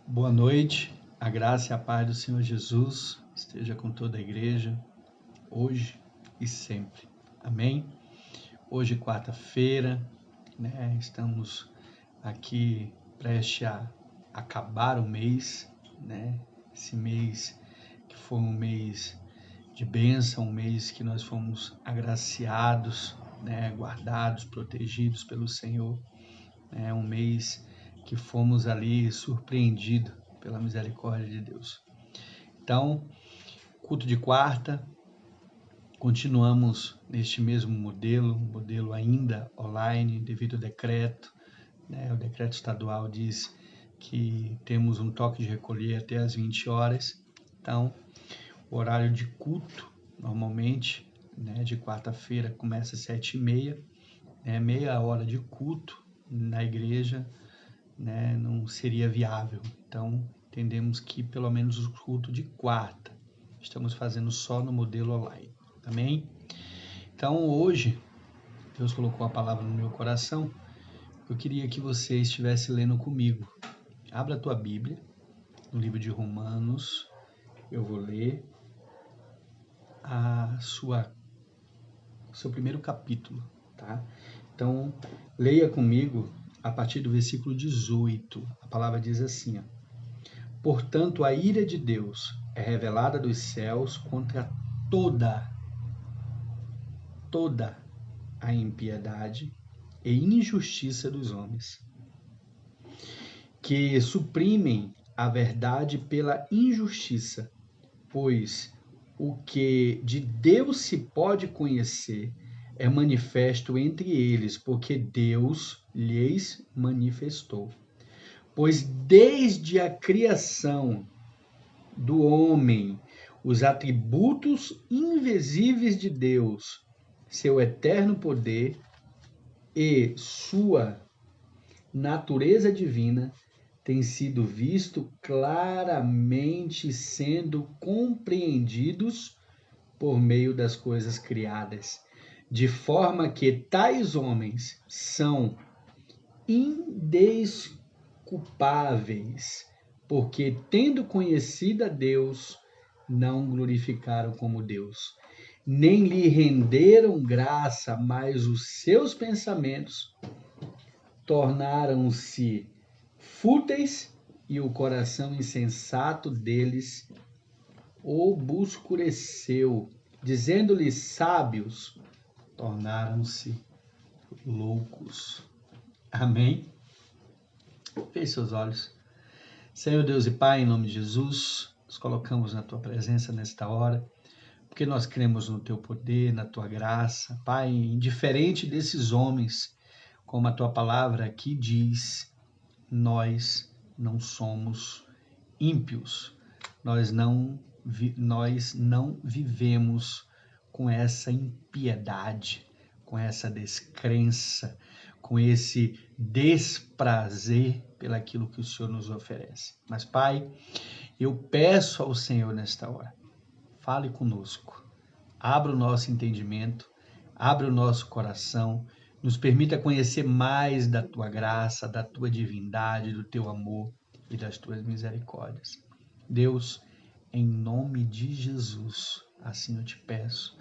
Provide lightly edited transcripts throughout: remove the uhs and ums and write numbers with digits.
Boa noite, a graça e a paz do Senhor Jesus esteja com toda a igreja, hoje e sempre. Amém? Hoje, quarta-feira, estamos aqui prestes a acabar o mês, Esse mês que foi um mês de bênção, um mês que nós fomos agraciados, guardados, protegidos pelo Senhor, um mês que fomos ali surpreendidos pela misericórdia de Deus. Então, culto de quarta, continuamos neste mesmo modelo ainda online, devido ao decreto. O decreto estadual diz que temos um toque de recolher até às 20 horas. Então, o horário de culto, normalmente, de quarta-feira, começa às 7h30, meia hora de culto na igreja, não seria viável. Então, entendemos que pelo menos o culto de quarta estamos fazendo só no modelo online. Amém? Então, hoje, Deus colocou a palavra no meu coração. Eu queria que você estivesse lendo comigo. Abra a tua Bíblia, no livro de Romanos. Eu vou ler o seu primeiro capítulo, tá? Então, leia comigo a partir do versículo 18. A palavra diz assim, ó: Portanto, a ira de Deus é revelada dos céus contra toda a impiedade e injustiça dos homens, que suprimem a verdade pela injustiça, pois o que de Deus se pode conhecer é manifesto entre eles, porque Deus lhes manifestou. Pois desde a criação do homem, os atributos invisíveis de Deus, seu eterno poder e sua natureza divina, têm sido visto claramente sendo compreendidos por meio das coisas criadas, de forma que tais homens são indesculpáveis, porque, tendo conhecido a Deus, não glorificaram como Deus, nem lhe renderam graça, mas os seus pensamentos tornaram-se fúteis e o coração insensato deles obscureceu. Dizendo-lhes sábios, tornaram-se loucos. Amém? Feche seus olhos. Senhor Deus e Pai, em nome de Jesus, nos colocamos na Tua presença nesta hora, porque nós cremos no Teu poder, na Tua graça. Pai, indiferente desses homens, como a Tua palavra aqui diz, nós não somos ímpios, nós não vivemos com essa impiedade, com essa descrença, com esse desprazer pelaquilo que o Senhor nos oferece. Mas, Pai, eu peço ao Senhor nesta hora, fale conosco, abra o nosso entendimento, abra o nosso coração, nos permita conhecer mais da Tua graça, da Tua divindade, do Teu amor e das Tuas misericórdias. Deus, em nome de Jesus, assim eu te peço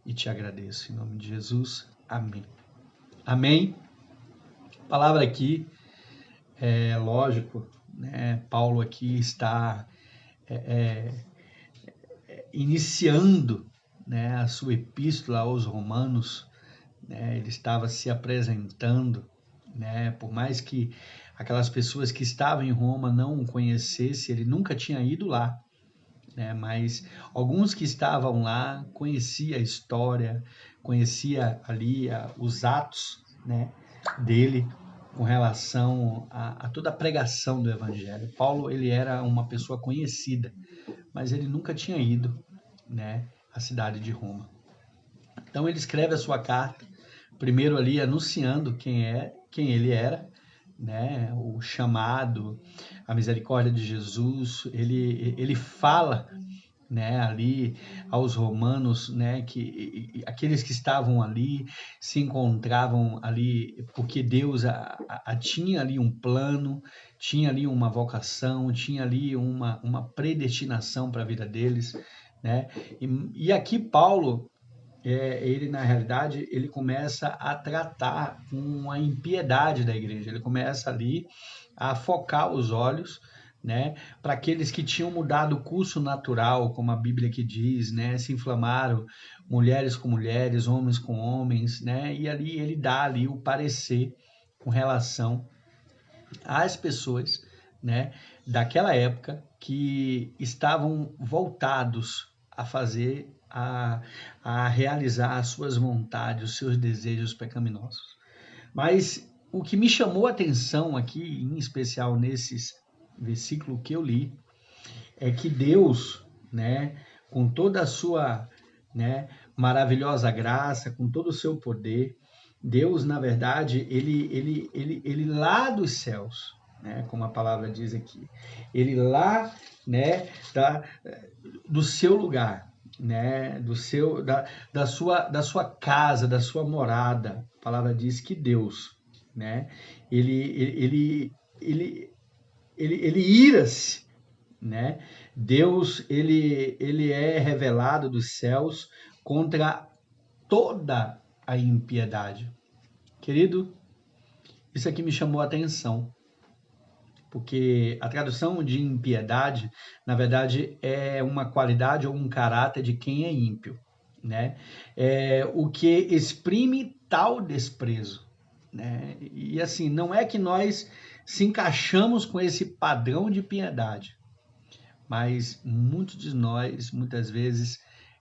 e te agradeço. Em nome de Jesus, amém. Amém? A palavra aqui, lógico, Paulo aqui está iniciando a sua epístola aos Romanos, ele estava se apresentando, por mais que aquelas pessoas que estavam em Roma não o conhecessem, ele nunca tinha ido lá, mas alguns que estavam lá conheciam a história, conhecia ali os atos dele com relação a toda a pregação do Evangelho. Paulo, ele era uma pessoa conhecida, mas ele nunca tinha ido à cidade de Roma. Então ele escreve a sua carta, primeiro ali anunciando quem ele era, o chamado, a misericórdia de Jesus. Ele fala ali aos romanos, que aqueles que estavam ali se encontravam ali porque Deus tinha ali um plano, tinha ali uma vocação, tinha ali uma predestinação para a vida deles, né? E aqui Paulo, ele na realidade, ele começa a tratar com a impiedade da igreja, ele começa ali a focar os olhos, né, para aqueles que tinham mudado o curso natural, como a Bíblia que diz, né, se inflamaram, mulheres com mulheres, homens com homens, né, e ali ele dá ali o parecer com relação às pessoas, né, daquela época que estavam voltados a fazer, a realizar as suas vontades, os seus desejos pecaminosos. Mas o que me chamou a atenção aqui, em especial nesses versículos que eu li, é que Deus, né, com toda a sua, né, maravilhosa graça, com todo o seu poder, Deus, na verdade, ele lá dos céus, né, como a palavra diz aqui, ele lá, né, do seu lugar, né, da sua casa, da sua morada, a palavra diz que Deus, né, ele ira-se, né? Deus, ele é revelado dos céus contra toda a impiedade. Querido, isso aqui me chamou a atenção, porque a tradução de impiedade, na verdade, é uma qualidade ou um caráter de quem é ímpio, né? É o que exprime tal desprezo, né? E assim, não é que nós se encaixamos com esse padrão de piedade, mas muitos de nós, muitas vezes,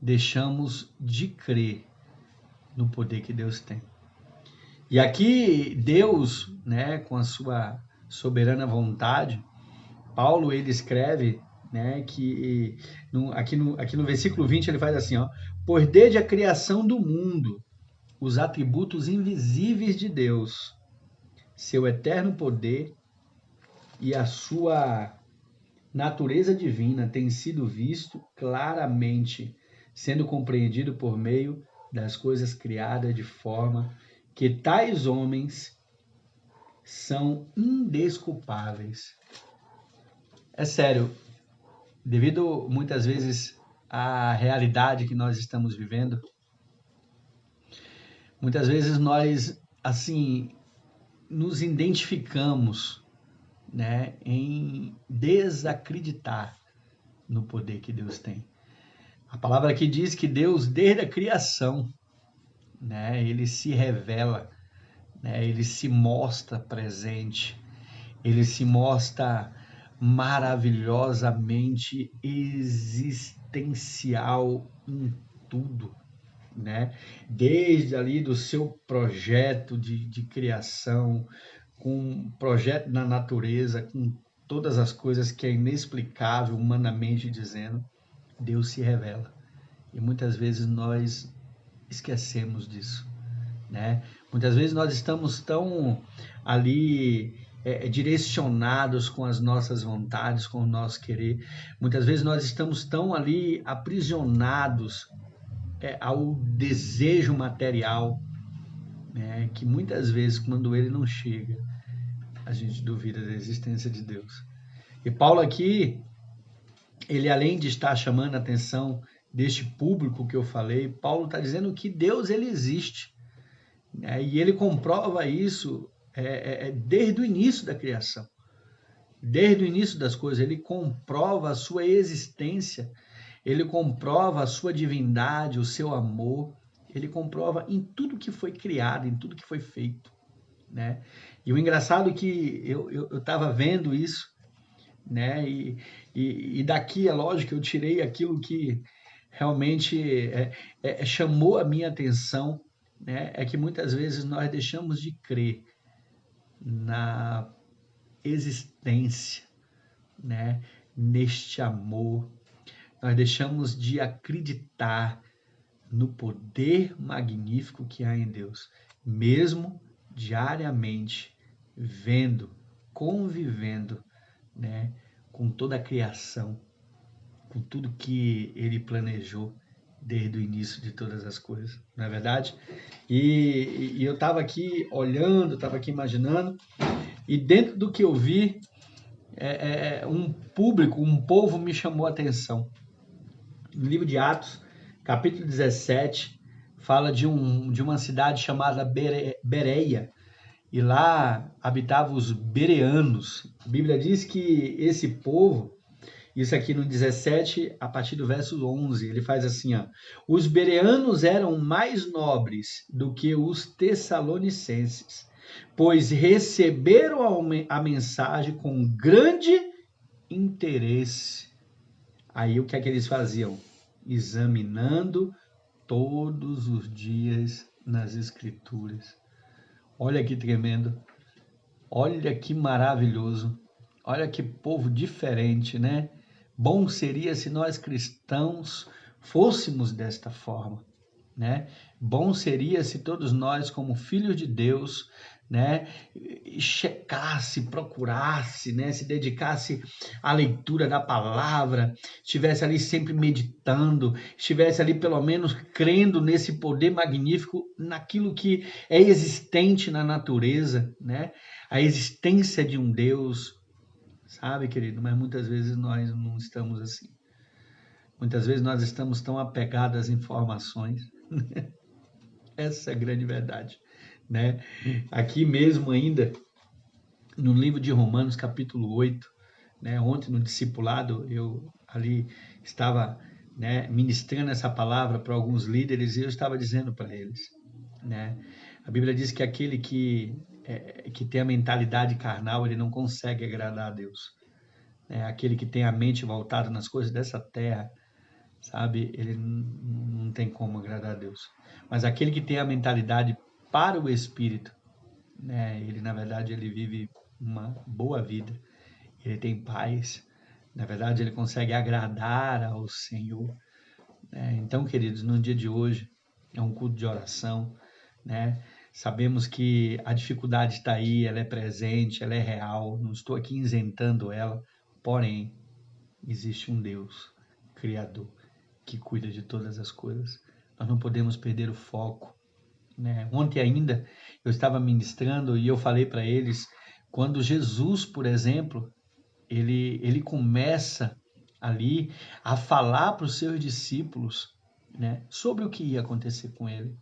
deixamos de crer no poder que Deus tem. E aqui Deus, né, com a sua soberana vontade, Paulo ele escreve, né, que aqui no versículo 20 ele faz assim, ó, pois desde a criação do mundo, os atributos invisíveis de Deus, seu eterno poder e a sua natureza divina têm sido visto claramente, sendo compreendido por meio das coisas criadas de forma que tais homens são indesculpáveis. É sério, devido muitas vezes à realidade que nós estamos vivendo, muitas vezes nós, assim, nos identificamos, né, em desacreditar no poder que Deus tem. A palavra aqui diz que Deus, desde a criação, né, ele se revela, né, ele se mostra presente, ele se mostra maravilhosamente existencial em tudo, né? Desde ali do seu projeto de criação, com um projeto na natureza, com todas as coisas que é inexplicável humanamente dizendo, Deus se revela. E muitas vezes nós esquecemos disso, né? Muitas vezes nós estamos tão ali direcionados com as nossas vontades, com o nosso querer. Muitas vezes nós estamos tão ali aprisionados ao desejo material, né? Que muitas vezes quando ele não chega, a gente duvida da existência de Deus. E Paulo aqui, ele além de estar chamando a atenção deste público que eu falei, Paulo está dizendo que Deus ele existe, né? E ele comprova isso desde o início da criação, desde o início das coisas, ele comprova a sua existência, ele comprova a sua divindade, o seu amor, ele comprova em tudo que foi criado, em tudo que foi feito, né? E o engraçado é que eu estava vendo isso, né? E daqui, é lógico, eu tirei aquilo que realmente chamou a minha atenção, né? É que muitas vezes nós deixamos de crer na existência, né? Neste amor, nós deixamos de acreditar no poder magnífico que há em Deus, mesmo diariamente vendo, convivendo, né, com toda a criação, com tudo que ele planejou desde o início de todas as coisas, não é verdade? E eu estava aqui olhando, estava aqui imaginando, e dentro do que eu vi, um povo me chamou a atenção. No livro de Atos, capítulo 17, fala de uma cidade chamada Bereia, e lá habitavam os bereanos. A Bíblia diz que esse povo, isso aqui no 17, a partir do verso 11, ele faz assim, ó: os bereanos eram mais nobres do que os tessalonicenses, pois receberam a mensagem com grande interesse. Aí o que é que eles faziam? Examinando todos os dias nas Escrituras. Olha que tremendo, olha que maravilhoso, olha que povo diferente, né? Bom seria se nós cristãos fôssemos desta forma, né? Bom seria se todos nós, como filhos de Deus, né, checasse, procurasse, né, se dedicasse à leitura da palavra, estivesse ali sempre meditando, estivesse ali pelo menos crendo nesse poder magnífico, naquilo que é existente na natureza, né? A existência de um Deus, sabe, querido? Mas muitas vezes nós não estamos assim. Muitas vezes nós estamos tão apegados às informações. Essa é a grande verdade, né? Aqui mesmo ainda, no livro de Romanos, capítulo 8, né? Ontem no discipulado, eu ali estava, né, ministrando essa palavra para alguns líderes e eu estava dizendo para eles, né? A Bíblia diz que aquele que tem a mentalidade carnal, ele não consegue agradar a Deus. Aquele que tem a mente voltada nas coisas dessa terra, sabe? Ele não tem como agradar a Deus. Mas aquele que tem a mentalidade para o Espírito, né? Ele, na verdade, ele vive uma boa vida. Ele tem paz. Na verdade, ele consegue agradar ao Senhor. Então, queridos, no dia de hoje, é um culto de oração, né? Sabemos que a dificuldade está aí, ela é presente, ela é real, não estou aqui isentando ela, porém, existe um Deus, Criador, que cuida de todas as coisas. Nós não podemos perder o foco, né? Ontem ainda eu estava ministrando e eu falei para eles, quando Jesus, por exemplo, ele começa ali a falar para os seus discípulos, né, sobre o que ia acontecer com ele.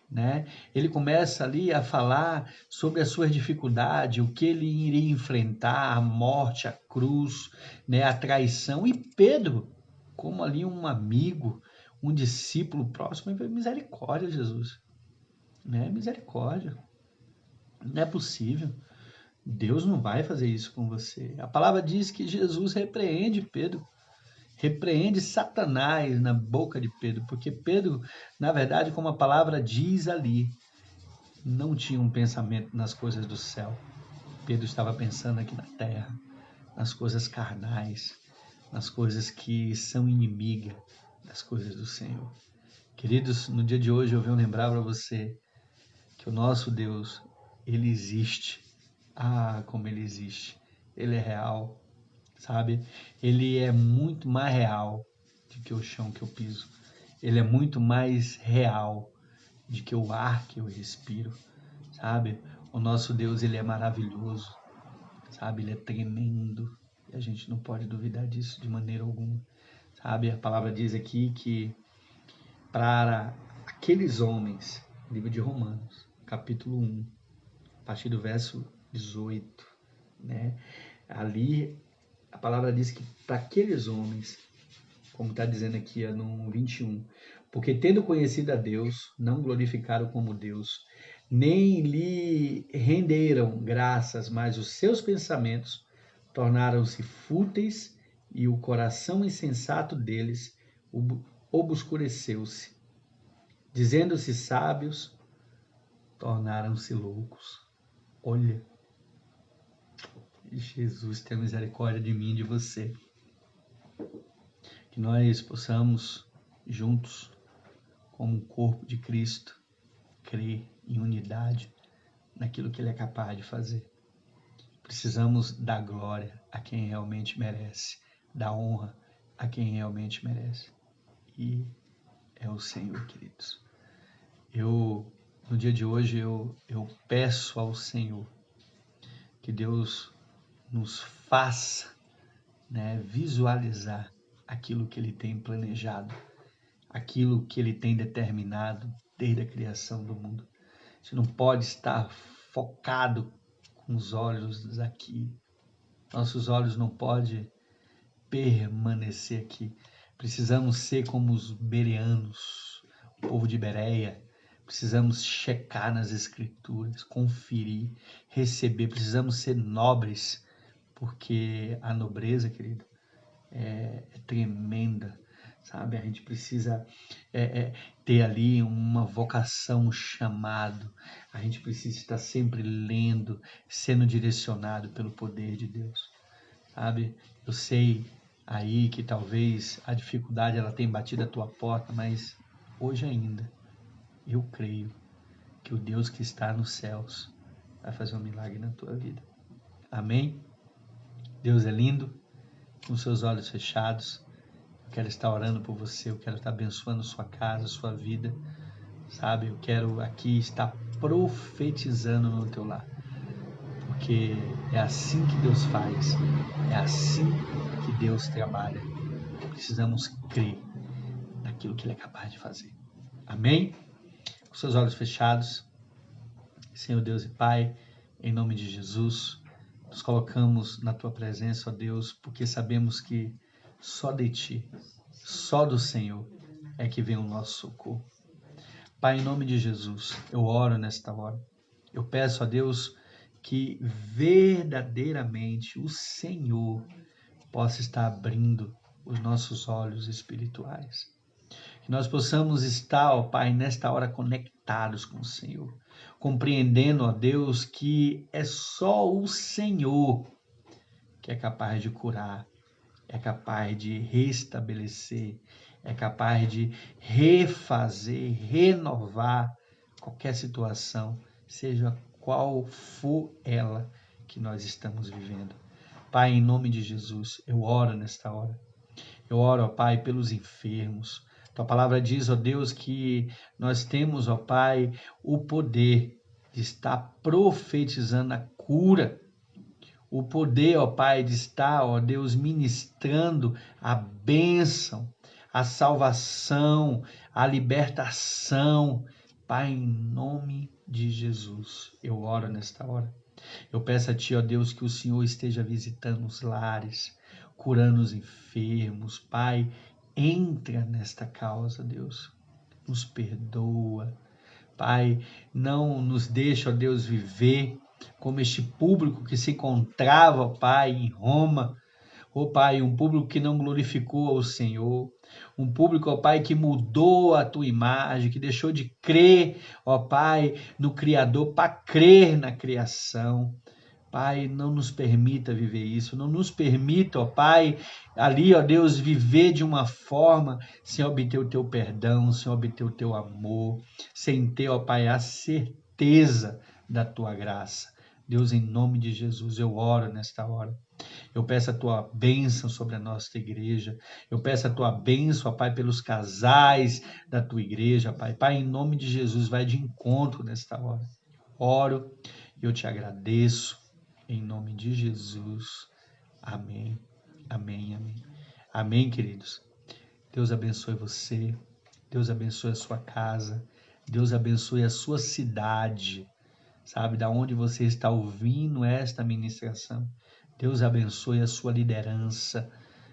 Né? Ele começa ali a falar sobre as suas dificuldades, o que ele iria enfrentar, a morte, a cruz, né, a traição. E Pedro, como ali um amigo, um discípulo próximo, ele falou: misericórdia, Jesus, né? Misericórdia, não é possível. Deus não vai fazer isso com você. A palavra diz que Jesus repreende Pedro, repreende Satanás na boca de Pedro, porque Pedro, na verdade, como a palavra diz ali, não tinha um pensamento nas coisas do céu. Pedro estava pensando aqui na terra, nas coisas carnais, nas coisas que são inimigas das coisas do Senhor. Queridos, no dia de hoje eu venho lembrar para você que o nosso Deus, ele existe. Ah, como ele existe. Ele é real, sabe? Ele é muito mais real do que o chão que eu piso. Ele é muito mais real do que o ar que eu respiro, sabe? O nosso Deus, ele é maravilhoso, sabe? Ele é tremendo e a gente não pode duvidar disso de maneira alguma, sabe? A palavra diz aqui que para aqueles homens, livro de Romanos, capítulo 1, a partir do verso 18, né? Ali a palavra diz que para aqueles homens, como está dizendo aqui no 21, porque tendo conhecido a Deus, não glorificaram como Deus, nem lhe renderam graças, mas os seus pensamentos tornaram-se fúteis e o coração insensato deles obscureceu-se. Dizendo-se sábios, tornaram-se loucos. Olha, Jesus, tenha misericórdia de mim e de você. Que nós possamos, juntos, como o corpo de Cristo, crer em unidade naquilo que Ele é capaz de fazer. Precisamos dar glória a quem realmente merece, dar honra a quem realmente merece. E é o Senhor, queridos. No dia de hoje, eu peço ao Senhor que Deus nos faça né, visualizar aquilo que Ele tem planejado, aquilo que Ele tem determinado desde a criação do mundo. A gente não pode estar focado com os olhos aqui. Nossos olhos não podem permanecer aqui. Precisamos ser como os bereanos, o povo de Bereia. Precisamos checar nas escrituras, conferir, receber. Precisamos ser nobres, porque a nobreza, querido, é tremenda, sabe? A gente precisa ter ali uma vocação, um chamado. A gente precisa estar sempre lendo, sendo direcionado pelo poder de Deus, sabe? Eu sei aí que talvez a dificuldade ela tenha batido a tua porta, mas hoje ainda eu creio que o Deus que está nos céus vai fazer um milagre na tua vida. Amém? Deus é lindo, com seus olhos fechados. Eu quero estar orando por você, eu quero estar abençoando sua casa, sua vida, sabe? Eu quero aqui estar profetizando no teu lar, porque é assim que Deus faz, é assim que Deus trabalha. Precisamos crer naquilo que Ele é capaz de fazer. Amém? Com seus olhos fechados, Senhor Deus e Pai, em nome de Jesus, nos colocamos na Tua presença, ó Deus, porque sabemos que só de Ti, só do Senhor é que vem o nosso socorro. Pai, em nome de Jesus, eu oro nesta hora. Eu peço a Deus que verdadeiramente o Senhor possa estar abrindo os nossos olhos espirituais. Que nós possamos estar, ó Pai, nesta hora conectados com o Senhor, compreendendo, ó Deus, que é só o Senhor que é capaz de curar, é capaz de restabelecer, é capaz de refazer, renovar qualquer situação, seja qual for ela que nós estamos vivendo. Pai, em nome de Jesus, eu oro nesta hora. Eu oro, ó Pai, pelos enfermos. Tua palavra diz, ó Deus, que nós temos, ó Pai, o poder de estar profetizando a cura. O poder, ó Pai, de estar, ó Deus, ministrando a bênção, a salvação, a libertação. Pai, em nome de Jesus, eu oro nesta hora. Eu peço a Ti, ó Deus, que o Senhor esteja visitando os lares, curando os enfermos. Pai, entra nesta causa, Deus. Nos perdoa. Pai, não nos deixa, ó Deus, viver como este público que se encontrava, ó Pai, em Roma. Ó Pai, um público que não glorificou ao Senhor, um público, ó Pai, que mudou a tua imagem, que deixou de crer, ó Pai, no Criador para crer na criação. Pai, não nos permita viver isso, não nos permita, ó Pai, ali, ó Deus, viver de uma forma sem obter o teu perdão, sem obter o teu amor, sem ter, ó Pai, a certeza da tua graça. Deus, em nome de Jesus, eu oro nesta hora. Eu peço a tua bênção sobre a nossa igreja. Eu peço a tua bênção, ó Pai, pelos casais da tua igreja, Pai. Pai, em nome de Jesus, vai de encontro nesta hora. Oro e eu te agradeço. Em nome de Jesus. Amém. Amém, amém. Amém, queridos. Deus abençoe você. Deus abençoe a sua casa. Deus abençoe a sua cidade. Sabe, da onde você está ouvindo esta ministração. Deus abençoe a sua liderança,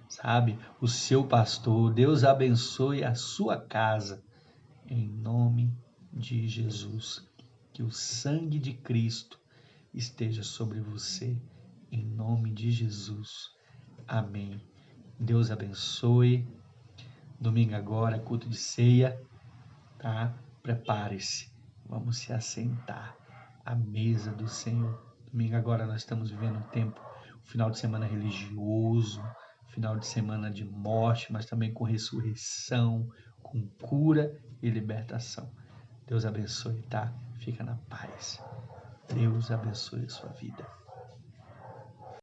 sabe, o seu pastor. Deus abençoe a sua casa. Em nome de Jesus. Que o sangue de Cristo esteja sobre você, em nome de Jesus. Amém. Deus abençoe. Domingo agora, culto de ceia, tá? Prepare-se. Vamos se assentar à mesa do Senhor. Domingo agora nós estamos vivendo um tempo, um final de semana religioso, final de semana de morte, mas também com ressurreição, com cura e libertação. Deus abençoe, tá? Fica na paz. Deus abençoe a sua vida.